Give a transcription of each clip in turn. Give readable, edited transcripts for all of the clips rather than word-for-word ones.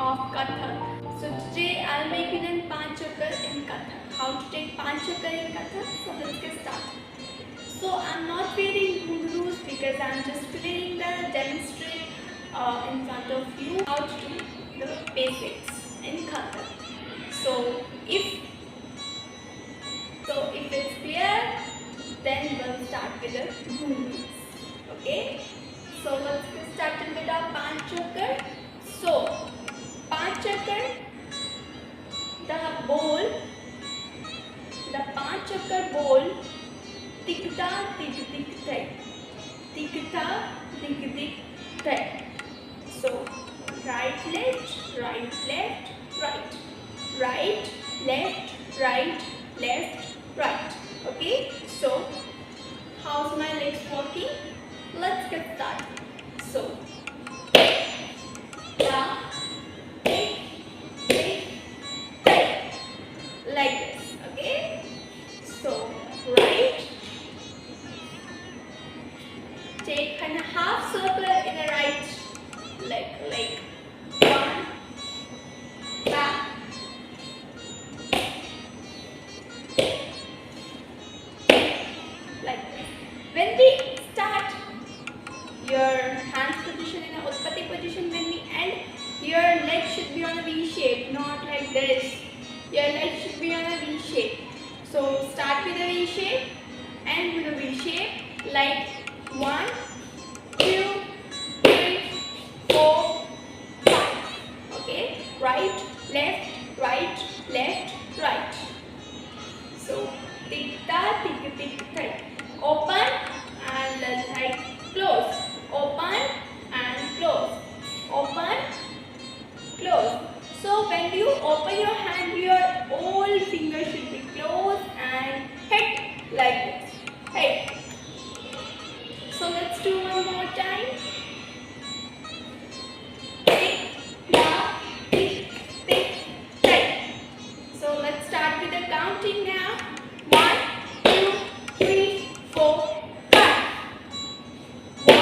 of Kathak. So today I'll make you learn 5 chakra in Kathak. How to take 5 chakra in Kathak? So let's get started. So I'm not wearing ghungroos because I'm just clearing the demonstrate in front of you how to do the basics in Kathak. So if it's clear, then we'll start with the ghungroos. Okay? So let's get started with our 5 chakra. So 5 chakra, the 5 chakra bowl, tikta tik tik tak, tikta tik tik tak. So right left, right left, right, right left, right left, right. Okay. So how's my legs walking? Let's get started. So down, take, like this. Okay. So right, take and a half circle in a right leg, like one, back, like this. When we start your hands position in a Utpatti position, when we end, your leg should be on a V shape, not like this. Your leg should be on a V shape. So start with a V shape, end with a V shape, like 1, 2, 3, 4, 5. Okay, right, left, right, left, right. So tikta tik tik tak. Open and like close. Open and close. Open, close. So when you open your hand, your all fingers should be closed and hit like this. Hey. So let's do one more time. Tick, ta, tick, tick, tak. So let's start with the counting now. 1, 2, 3, 4, 5. 1,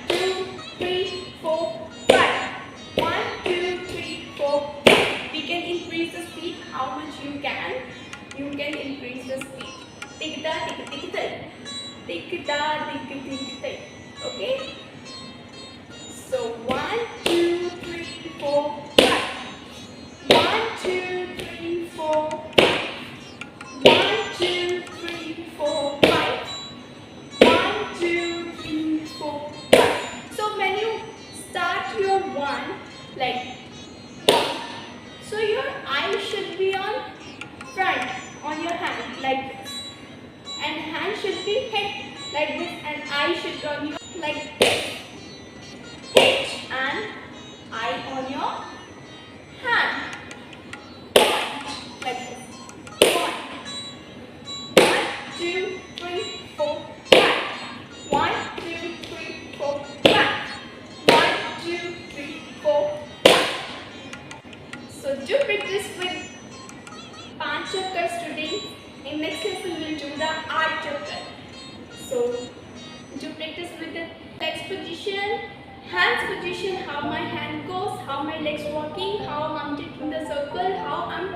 2, 3, 4, 5. 1, 2, 3, 4, 5. We can increase the speed how much you can. You can increase the speed. Tick ta, tick tick tak. Tick ta, tick tick tak. Okay. So 1, 2, 3, 4, 5. 1, 2, 3, 4, 5. 1, 2, 3, 4, 5. 1, 2, 3, 4, 5. So when you start your 1, like 1, so your eye should be on front on your hand like this, and hand should be hit like this, and eye should be on your like this. Hit and eye on your hand. 1, like this. 1, 2, 3, 4, 5. 1, 2, 3, 4, 5. 1, 2, 3, 4, 5. So do practice with 5 chakras today. In next lesson we will do the 8 chakra. So do practice with the legs position, hands position, how my hand goes, how my legs walking, how I'm taking the circle, how I'm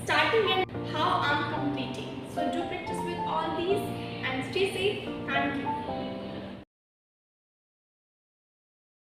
starting and how I'm completing. So do practice with all these and stay safe. Thank you.